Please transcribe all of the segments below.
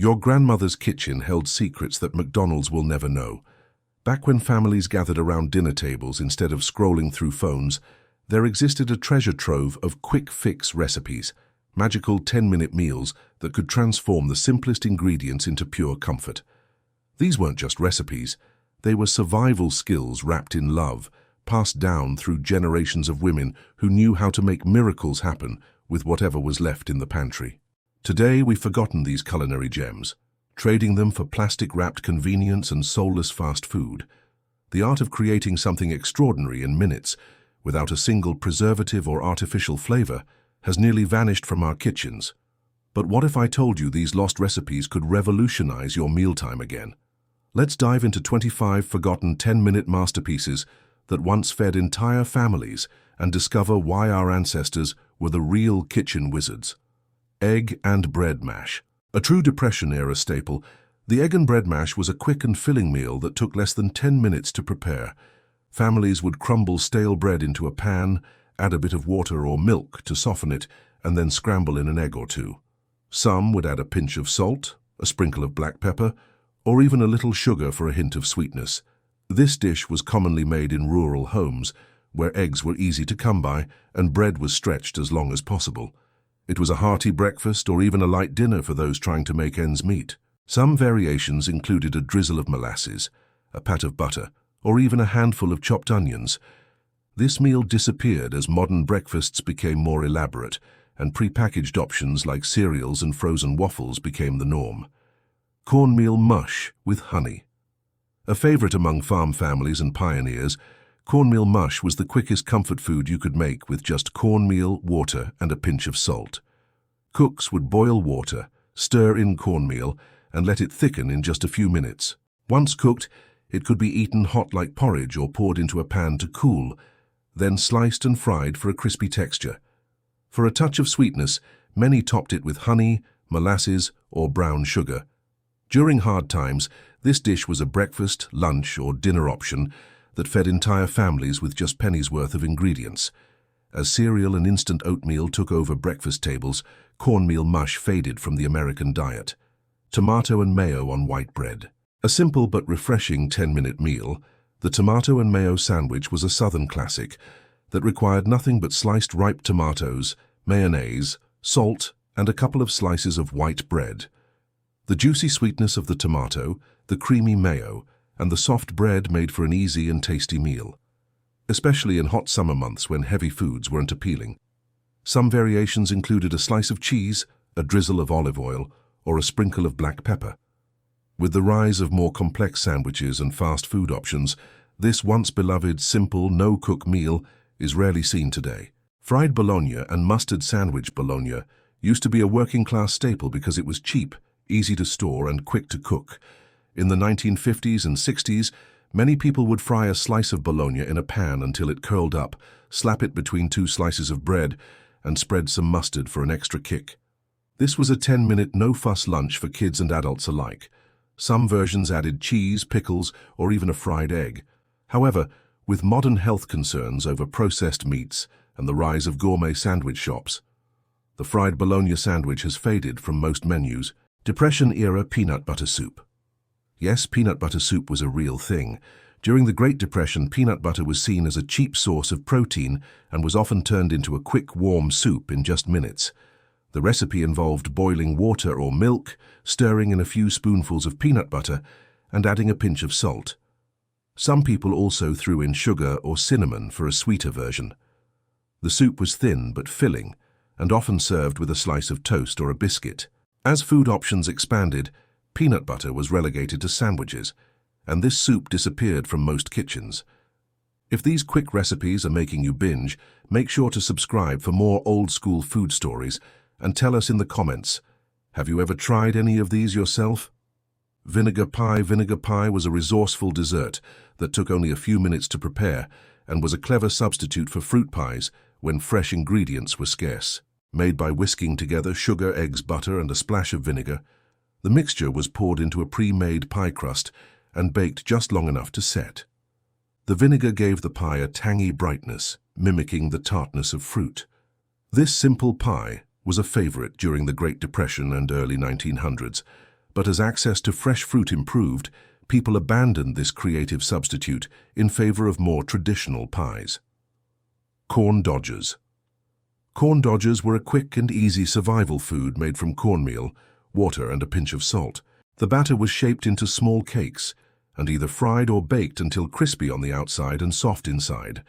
Your grandmother's kitchen held secrets that McDonald's will never know. Back when families gathered around dinner tables instead of scrolling through phones, there existed a treasure trove of quick-fix recipes, magical 10-minute meals that could transform the simplest ingredients into pure comfort. These weren't just recipes, they were survival skills wrapped in love, passed down through generations of women who knew how to make miracles happen with whatever was left in the pantry. Today we've forgotten these culinary gems, trading them for plastic-wrapped convenience and soulless fast food. The art of creating something extraordinary in minutes, without a single preservative or artificial flavor, has nearly vanished from our kitchens. But what if I told you these lost recipes could revolutionize your mealtime again? Let's dive into 25 forgotten 10-minute masterpieces that once fed entire families and discover why our ancestors were the real kitchen wizards. Egg and bread mash. A true Depression-era staple, the egg and bread mash was a quick and filling meal that took less than 10 minutes to prepare. Families would crumble stale bread into a pan, add a bit of water or milk to soften it, and then scramble in an egg or two. Some would add a pinch of salt, a sprinkle of black pepper, or even a little sugar for a hint of sweetness. This dish was commonly made in rural homes, where eggs were easy to come by and bread was stretched as long as possible. It was a hearty breakfast or even a light dinner for those trying to make ends meet. Some variations included a drizzle of molasses, a pat of butter, or even a handful of chopped onions. This meal disappeared as modern breakfasts became more elaborate, and prepackaged options like cereals and frozen waffles became the norm. Cornmeal mush with honey. A favorite among farm families and pioneers, cornmeal mush was the quickest comfort food you could make with just cornmeal, water, and a pinch of salt. Cooks would boil water, stir in cornmeal, and let it thicken in just a few minutes. Once cooked, it could be eaten hot like porridge or poured into a pan to cool, then sliced and fried for a crispy texture. For a touch of sweetness, many topped it with honey, molasses, or brown sugar. During hard times, this dish was a breakfast, lunch, or dinner option that fed entire families with just pennies worth of ingredients. As cereal and instant oatmeal took over breakfast tables, cornmeal mush faded from the American diet. Tomato and mayo on white bread. A simple but refreshing 10-minute meal, the tomato and mayo sandwich was a southern classic that required nothing but sliced ripe tomatoes, mayonnaise, salt, and a couple of slices of white bread. The juicy sweetness of the tomato, the creamy mayo, and the soft bread made for an easy and tasty meal, especially in hot summer months when heavy foods weren't appealing. Some variations included a slice of cheese, a drizzle of olive oil, or a sprinkle of black pepper. With the rise of more complex sandwiches and fast food options, this once-beloved, simple, no-cook meal is rarely seen today. Fried Bologna and mustard sandwich Bologna used to be a working-class staple because it was cheap, easy to store, and quick to cook. In the 1950s and 60s, many people would fry a slice of bologna in a pan until it curled up, slap it between two slices of bread, and spread some mustard for an extra kick. This was a 10-minute no-fuss lunch for kids and adults alike. Some versions added cheese, pickles, or even a fried egg. However, with modern health concerns over processed meats and the rise of gourmet sandwich shops, the fried bologna sandwich has faded from most menus. Depression-era peanut butter soup. Yes, peanut butter soup was a real thing. During the Great Depression, peanut butter was seen as a cheap source of protein and was often turned into a quick, warm soup in just minutes. The recipe involved boiling water or milk, stirring in a few spoonfuls of peanut butter, and adding a pinch of salt. Some people also threw in sugar or cinnamon for a sweeter version. The soup was thin but filling, and often served with a slice of toast or a biscuit. As food options expanded, peanut butter was relegated to sandwiches, and this soup disappeared from most kitchens. If these quick recipes are making you binge, make sure to subscribe for more old-school food stories and tell us in the comments, have you ever tried any of these yourself? Vinegar pie. Vinegar pie was a resourceful dessert that took only a few minutes to prepare and was a clever substitute for fruit pies when fresh ingredients were scarce. Made by whisking together sugar, eggs, butter, and a splash of vinegar, the mixture was poured into a pre-made pie crust and baked just long enough to set. The vinegar gave the pie a tangy brightness, mimicking the tartness of fruit. This simple pie was a favorite during the Great Depression and early 1900s, But as access to fresh fruit improved, people abandoned this creative substitute in favor of more traditional pies. Corn dodgers. Corn dodgers were a quick and easy survival food made from cornmeal, water, and a pinch of salt. The batter was shaped into small cakes and either fried or baked until crispy on the outside and soft inside.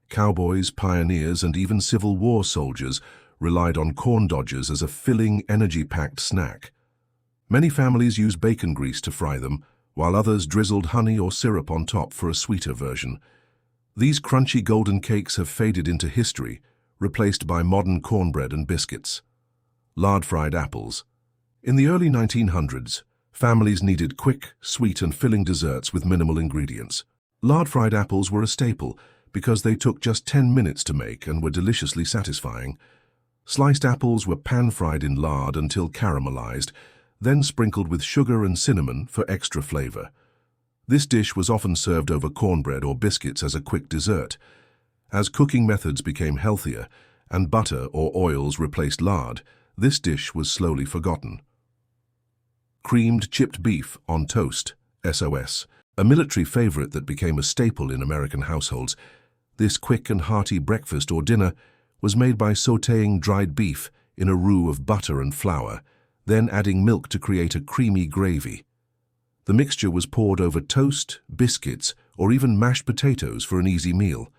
Cowboys, pioneers, and even Civil War soldiers relied on corn dodgers as a filling, energy-packed snack. Many families used bacon grease to fry them, while others drizzled honey or syrup on top for a sweeter version. These crunchy golden cakes have faded into history, replaced by modern cornbread and biscuits. Lard-fried apples. In the early 1900s, families needed quick, sweet, and filling desserts with minimal ingredients. Lard-fried apples were a staple because they took just 10 minutes to make and were deliciously satisfying. Sliced apples were pan-fried in lard until caramelized, then sprinkled with sugar and cinnamon for extra flavor. This dish was often served over cornbread or biscuits as a quick dessert. As cooking methods became healthier and butter or oils replaced lard, this dish was slowly forgotten. Creamed chipped beef on toast, S.O.S, a military favorite that became a staple in American households. This quick and hearty breakfast or dinner was made by sautéing dried beef in a roux of butter and flour, then adding milk to create a creamy gravy. The mixture was poured over toast, biscuits, or even mashed potatoes for an easy meal.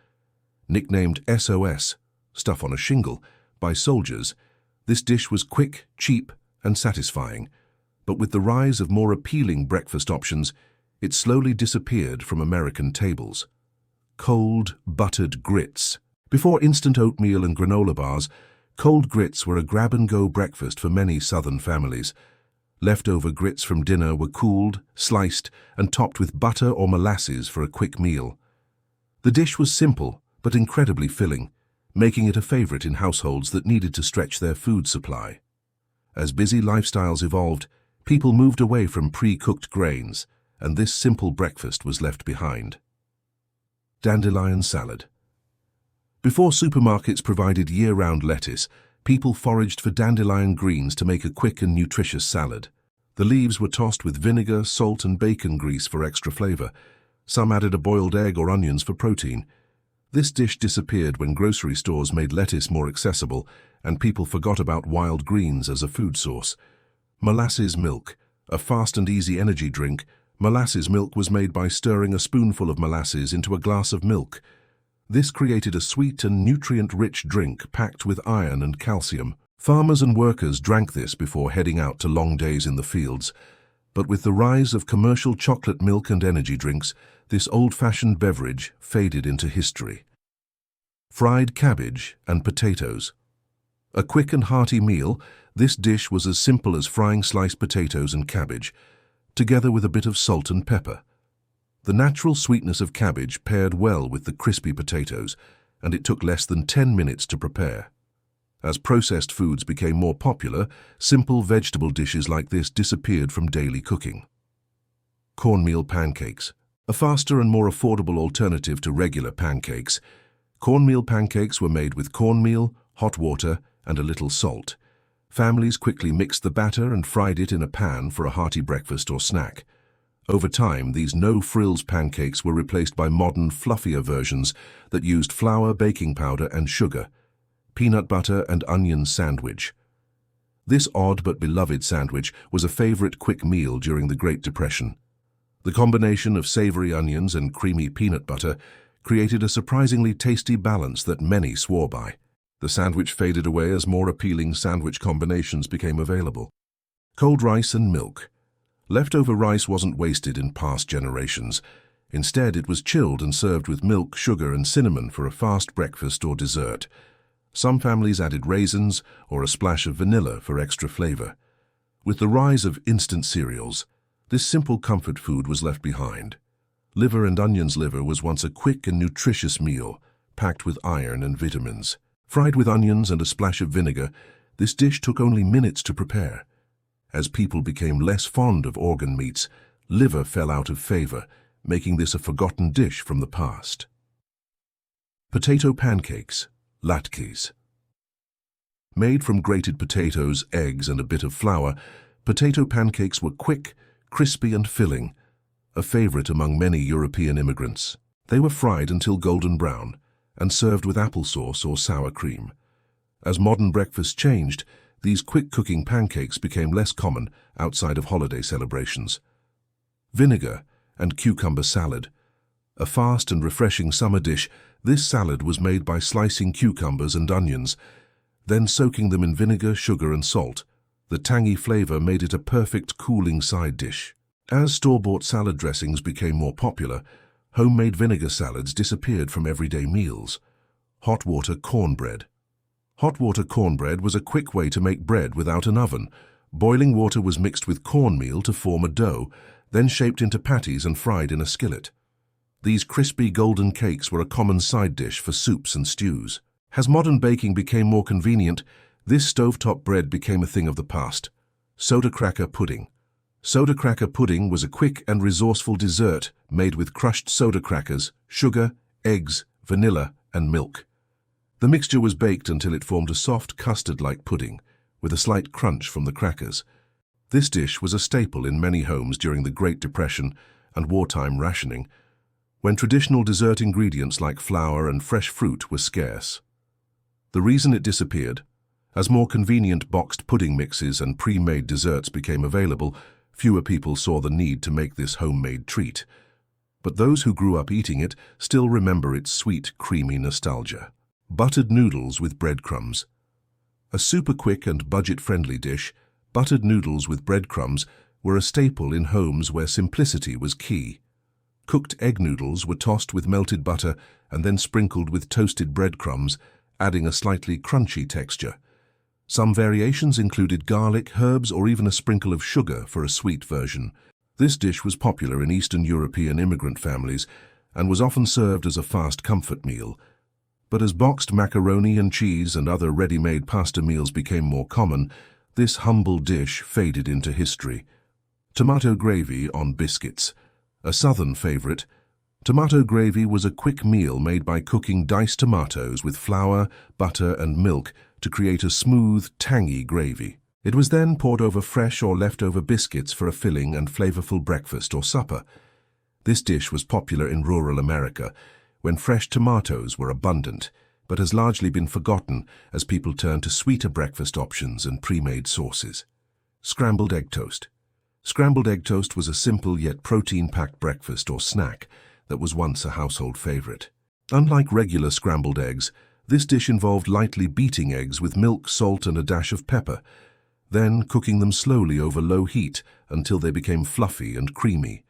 Nicknamed S.O.S, stuff on a shingle, by soldiers, this dish was quick, cheap, and satisfying. But with the rise of more appealing breakfast options, it slowly disappeared from American tables. Cold, buttered grits. Before instant oatmeal and granola bars, cold grits were a grab-and-go breakfast for many Southern families. Leftover grits from dinner were cooled, sliced, and topped with butter or molasses for a quick meal. The dish was simple, but incredibly filling, making it a favorite in households that needed to stretch their food supply. As busy lifestyles evolved, people moved away from pre-cooked grains, and this simple breakfast was left behind. Dandelion salad. Before supermarkets provided year-round lettuce, people foraged for dandelion greens to make a quick and nutritious salad. The leaves were tossed with vinegar, salt, and bacon grease for extra flavor. Some added a boiled egg or onions for protein. This dish disappeared when grocery stores made lettuce more accessible and people forgot about wild greens as a food source. Molasses milk. A fast and easy energy drink, molasses milk was made by stirring a spoonful of molasses into a glass of milk. This created a sweet and nutrient-rich drink packed with iron and calcium. Farmers and workers drank this before heading out to long days in the fields. But with the rise of commercial chocolate milk and energy drinks, this old-fashioned beverage faded into history. Fried cabbage and potatoes. A quick and hearty meal, this dish was as simple as frying sliced potatoes and cabbage, together with a bit of salt and pepper. The natural sweetness of cabbage paired well with the crispy potatoes, and it took less than 10 minutes to prepare. As processed foods became more popular, simple vegetable dishes like this disappeared from daily cooking. Cornmeal pancakes. A faster and more affordable alternative to regular pancakes, cornmeal pancakes were made with cornmeal, hot water, and a little salt. Families quickly mixed the batter and fried it in a pan for a hearty breakfast or snack. Over time, these no-frills pancakes were replaced by modern, fluffier versions that used flour, baking powder, and sugar. Peanut butter and onion sandwich. This odd but beloved sandwich was a favorite quick meal during the Great Depression. The combination of savory onions and creamy peanut butter created a surprisingly tasty balance that many swore by. The sandwich faded away as more appealing sandwich combinations became available. Cold rice and milk. Leftover rice wasn't wasted in past generations. Instead, it was chilled and served with milk, sugar, and cinnamon for a fast breakfast or dessert. Some families added raisins or a splash of vanilla for extra flavor. With the rise of instant cereals, this simple comfort food was left behind. Liver and onions liver was once a quick and nutritious meal, packed with iron and vitamins. Fried with onions and a splash of vinegar, this dish took only minutes to prepare. As people became less fond of organ meats, liver fell out of favor, making this a forgotten dish from the past. Potato pancakes, Latkes. Made from grated potatoes, eggs, and a bit of flour, Potato pancakes were quick, crispy and filling, a favorite among many European immigrants. They were fried until golden brown and served with applesauce or sour cream. As modern breakfast changed, these quick-cooking pancakes became less common outside of holiday celebrations. Vinegar and cucumber salad. A fast and refreshing summer dish, this salad was made by slicing cucumbers and onions, then soaking them in vinegar, sugar and salt. The tangy flavor made it a perfect cooling side dish. As store-bought salad dressings became more popular, homemade vinegar salads disappeared from everyday meals. Hot water cornbread. Hot water cornbread was a quick way to make bread without an oven. Boiling water was mixed with cornmeal to form a dough, then shaped into patties and fried in a skillet. These crispy golden cakes were a common side dish for soups and stews. As modern baking became more convenient, this stovetop bread became a thing of the past. Soda cracker pudding. Soda cracker pudding was a quick and resourceful dessert made with crushed soda crackers, sugar, eggs, vanilla, and milk. The mixture was baked until it formed a soft custard-like pudding, with a slight crunch from the crackers. This dish was a staple in many homes during the Great Depression and wartime rationing, when traditional dessert ingredients like flour and fresh fruit were scarce. The reason it disappeared? As more convenient boxed pudding mixes and pre-made desserts became available, fewer people saw the need to make this homemade treat. But those who grew up eating it still remember its sweet, creamy nostalgia. Buttered noodles with breadcrumbs. A super quick and budget-friendly dish, buttered noodles with breadcrumbs were a staple in homes where simplicity was key. Cooked egg noodles were tossed with melted butter and then sprinkled with toasted breadcrumbs, adding a slightly crunchy texture. Some variations included garlic, herbs, or even a sprinkle of sugar for a sweet version. This dish was popular in Eastern European immigrant families and was often served as a fast comfort meal. But as boxed macaroni and cheese and other ready-made pasta meals became more common, this humble dish faded into history. Tomato gravy on biscuits. A southern favorite, tomato gravy was a quick meal made by cooking diced tomatoes with flour, butter, and milk to create a smooth, tangy gravy. It was then poured over fresh or leftover biscuits for a filling and flavorful breakfast or supper. This dish was popular in rural America, when fresh tomatoes were abundant, but has largely been forgotten as people turn to sweeter breakfast options and pre-made sauces. Scrambled egg toast. Scrambled egg toast was a simple yet protein-packed breakfast or snack that was once a household favorite. Unlike regular scrambled eggs, this dish involved lightly beating eggs with milk, salt, and a dash of pepper, then cooking them slowly over low heat until they became fluffy and creamy.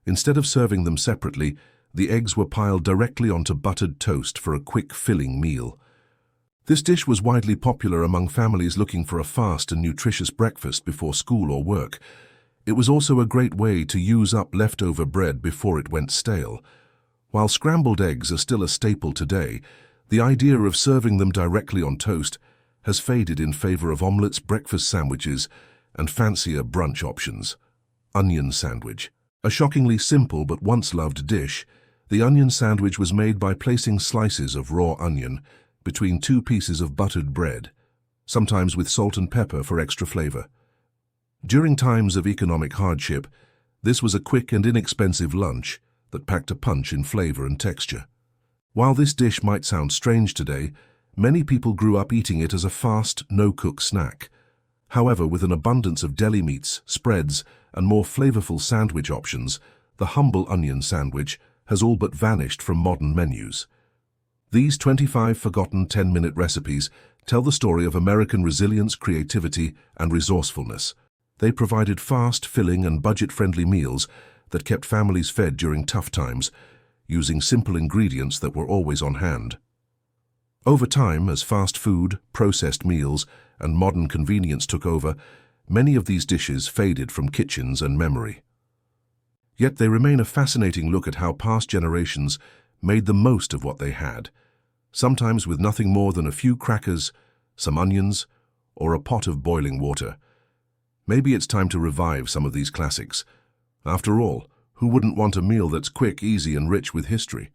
Instead of serving them separately, the eggs were piled directly onto buttered toast for a quick, filling meal. This dish was widely popular among families looking for a fast and nutritious breakfast before school or work. It was also a great way to use up leftover bread before it went stale. While scrambled eggs are still a staple today, the idea of serving them directly on toast has faded in favor of omelets, breakfast sandwiches, and fancier brunch options. Onion sandwich. A shockingly simple but once-loved dish, the onion sandwich was made by placing slices of raw onion between two pieces of buttered bread, sometimes with salt and pepper for extra flavor. During times of economic hardship, this was a quick and inexpensive lunch that packed a punch in flavor and texture. While this dish might sound strange today, many people grew up eating it as a fast, no-cook snack. However, with an abundance of deli meats, spreads, and more flavorful sandwich options, the humble onion sandwich has all but vanished from modern menus. These 25 forgotten 10-minute recipes tell the story of American resilience, creativity, and resourcefulness. They provided fast, filling, and budget-friendly meals that kept families fed during tough times, using simple ingredients that were always on hand. Over time, as fast food, processed meals, and modern convenience took over, many of these dishes faded from kitchens and memory. Yet they remain a fascinating look at how past generations made the most of what they had, sometimes with nothing more than a few crackers, some onions, or a pot of boiling water. Maybe it's time to revive some of these classics. After all, who wouldn't want a meal that's quick, easy, and rich with history?